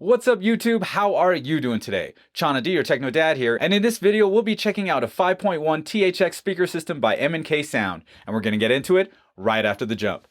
What's up YouTube? How are you doing today? Chana D, your Techno Dad here, and in this video we'll be checking out a 5.1 THX speaker system by M&K Sound, and we're gonna get into it right after the jump.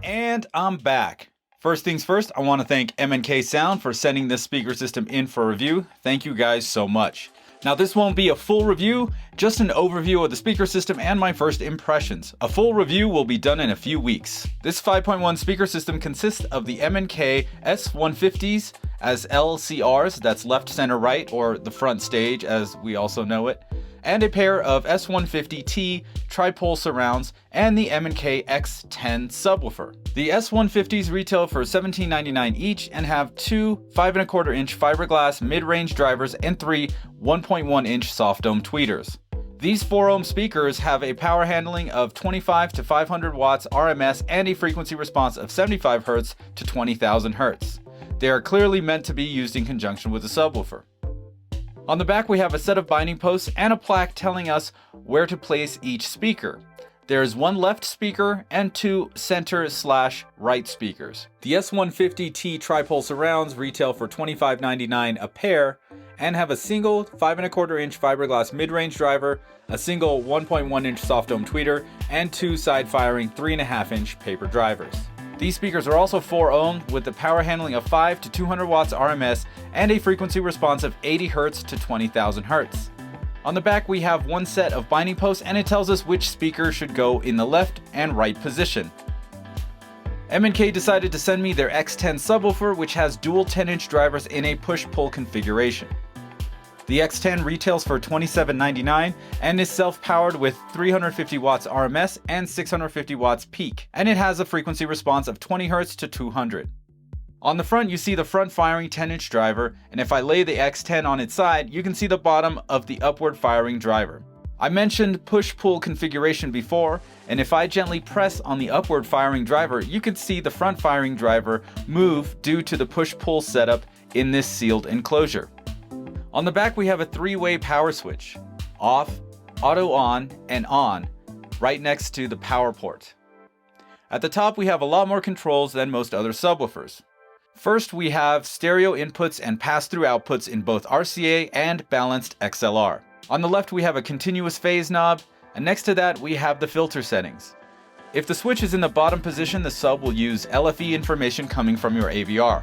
And I'm back. First things first, I want to thank M&K Sound for sending this speaker system in for review. Thank you guys so much. Now this won't be a full review, just an overview of the speaker system and my first impressions. A full review will be done in a few weeks. This 5.1 speaker system consists of the M&K S150s as LCRs, that's left, center, right, or the front stage as we also know it, and a pair of S150T tripole surrounds and the M&K X10 Subwoofer. The S150s retail for $17.99 each and have two 5¼ inch fiberglass mid-range drivers and three 1.1 inch soft dome tweeters. These 4-ohm speakers have a power handling of 25 to 500 watts RMS and a frequency response of 75 Hz to 20,000 Hz. They are clearly meant to be used in conjunction with a subwoofer. On the back we have a set of binding posts and a plaque telling us where to place each speaker. There is one left speaker and two center/right speakers. The S150T tripole surrounds retail for $25.99 a pair and have a single 5¼ inch fiberglass mid-range driver, a single 1.1 inch soft dome tweeter, and two side-firing 3.5 inch paper drivers. These speakers are also 4-ohm with the power handling of 5 to 200 watts RMS and a frequency response of 80 Hz to 20,000 Hz. On the back we have one set of binding posts and it tells us which speaker should go in the left and right position. M&K decided to send me their X10 subwoofer, which has dual 10-inch drivers in a push-pull configuration. The X10 retails for $27.99 and is self-powered with 350 watts RMS and 650 watts peak, and it has a frequency response of 20 Hz to 200. On the front you see the front-firing 10-inch driver, and if I lay the X10 on its side, you can see the bottom of the upward-firing driver. I mentioned push-pull configuration before, and if I gently press on the upward-firing driver, you can see the front-firing driver move due to the push-pull setup in this sealed enclosure. On the back we have a 3-way power switch, off, auto on, and on, right next to the power port. At the top we have a lot more controls than most other subwoofers. First we have stereo inputs and pass-through outputs in both RCA and balanced XLR. On the left we have a continuous phase knob, and next to that we have the filter settings. If the switch is in the bottom position, the sub will use LFE information coming from your AVR.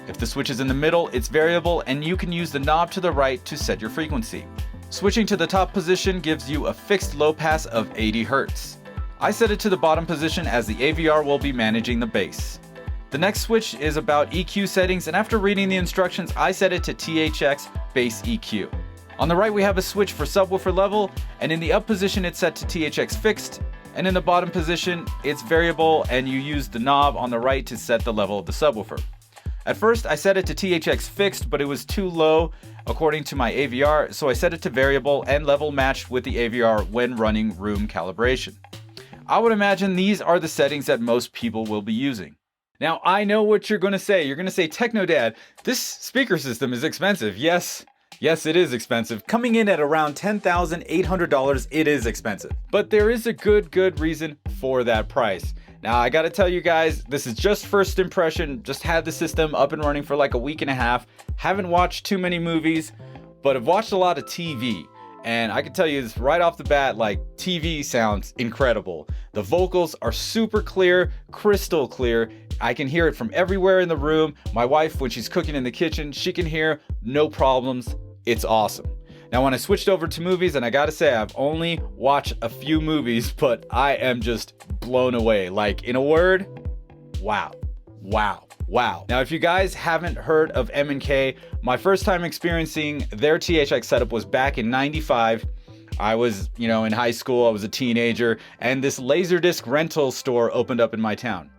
If the switch is in the middle, it's variable and you can use the knob to the right to set your frequency. Switching to the top position gives you a fixed low pass of 80 Hz. I set it to the bottom position as the AVR will be managing the bass. The next switch is about EQ settings, and after reading the instructions I set it to THX bass EQ. On the right we have a switch for subwoofer level, and in the up position it's set to THX fixed, and in the bottom position it's variable and you use the knob on the right to set the level of the subwoofer. At first I set it to THX fixed, but it was too low according to my AVR, so I set it to variable and level matched with the AVR when running room calibration. I would imagine these are the settings that most people will be using. Now I know what you're going to say. You're going to say, Techno Dad, this speaker system is expensive. Yes, it is expensive. Coming in at around $10,800, it is expensive. But there is a good reason for that price. Now I gotta tell you guys, this is just first impression, just had the system up and running for like a week and a half, haven't watched too many movies, but I've watched a lot of TV, and I can tell you this right off the bat, like TV sounds incredible. The vocals are super clear, crystal clear, I can hear it from everywhere in the room. My wife, when she's cooking in the kitchen, she can hear, no problems, it's awesome. Now when I switched over to movies, and I gotta say I've only watched a few movies, but I am just blown away. Like in a word, wow. Now if you guys haven't heard of M&K, my first time experiencing their THX setup was back in '95. I was, in high school, I was a teenager, and this Laserdisc rental store opened up in my town.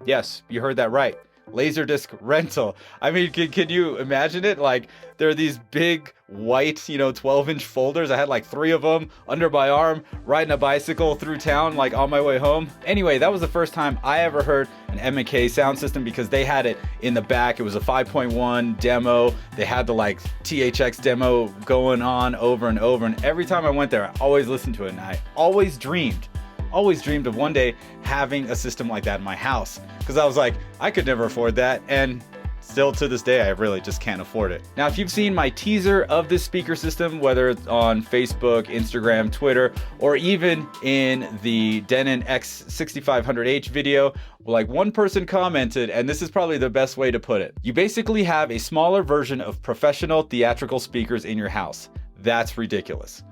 Yes, you heard that right. Laserdisc rental. I mean, can you imagine it? Like, there are these big white, 12-inch folders. I had like 3 of them under my arm, riding a bicycle through town, like on my way home. Anyway, that was the first time I ever heard an M&K sound system, because they had it in the back. It was a 5.1 demo. They had the like THX demo going on over and over. And every time I went there, I always listened to it. And I always dreamed of one day having a system like that in my house, because I was like, I could never afford that, and still to this day I really just can't afford it. Now, if you've seen my teaser of this speaker system, whether it's on Facebook, Instagram, Twitter, or even in the Denon X6500H video, like, one person commented, and this is probably the best way to put it: you basically have a smaller version of professional theatrical speakers in your house. That's ridiculous.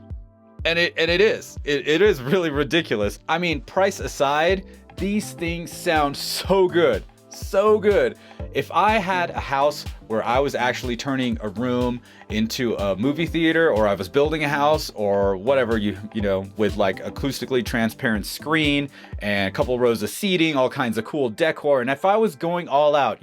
And it is really ridiculous. I mean, price aside, these things sound so good. So good. If I had a house where I was actually turning a room into a movie theater, or I was building a house, or whatever, you know, with like acoustically transparent screen and a couple rows of seating, all kinds of cool decor, and if I was going all out,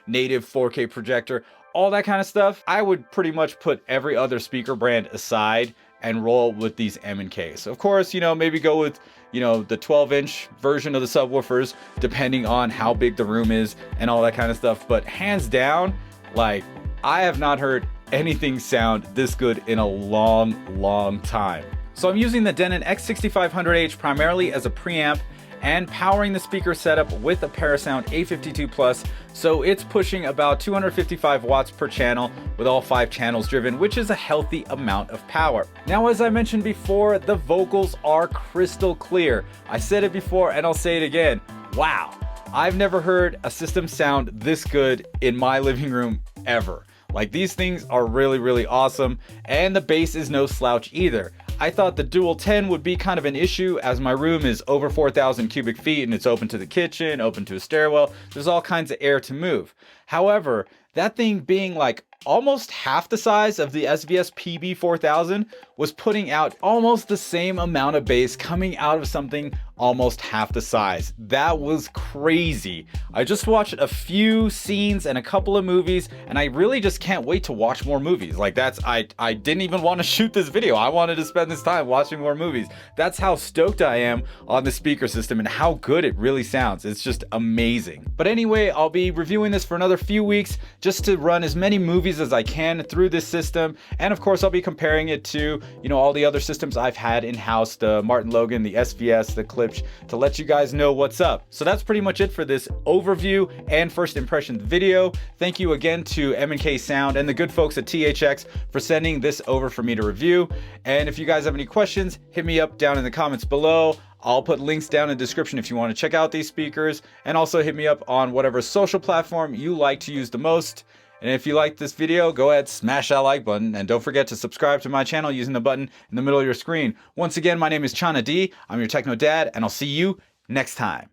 native 4K projector, all that kind of stuff, I would pretty much put every other speaker brand aside and roll with these M&Ks. Of course, maybe go with, the 12-inch version of the subwoofers, depending on how big the room is and all that kind of stuff. But hands down, like, I have not heard anything sound this good in a long time. So I'm using the Denon X6500H primarily as a preamp, and powering the speaker setup with a Parasound A52 Plus, so it's pushing about 255 watts per channel with all 5 channels driven, which is a healthy amount of power. Now, as I mentioned before, the vocals are crystal clear. I said it before and I'll say it again. Wow, I've never heard a system sound this good in my living room ever. Like, these things are really awesome, and the bass is no slouch either. I thought the Dual 10 would be kind of an issue, as my room is over 4,000 cubic feet and it's open to the kitchen, open to a stairwell. There's all kinds of air to move. However, that thing being like almost half the size of the SVS PB4000 was putting out almost the same amount of bass coming out of something almost half the size. That was crazy. I just watched a few scenes and a couple of movies, and I really just can't wait to watch more movies. Like, I didn't even want to shoot this video. I wanted to spend this time watching more movies. That's how stoked I am on the speaker system and how good it really sounds. It's just amazing. But anyway, I'll be reviewing this for another few weeks just to run as many movies as I can through this system. And of course, I'll be comparing it to, all the other systems I've had in-house, the Martin Logan, the SVS, the Klipsch, to let you guys know what's up. So that's pretty much it for this overview and first impression video. Thank you again to M&K Sound and the good folks at THX for sending this over for me to review. And if you guys have any questions, hit me up down in the comments below. I'll put links down in the description if you want to check out these speakers, and also hit me up on whatever social platform you like to use the most. And if you liked this video, go ahead, smash that like button, and don't forget to subscribe to my channel using the button in the middle of your screen. Once again, my name is Chana D. I'm your Techno Dad, and I'll see you next time.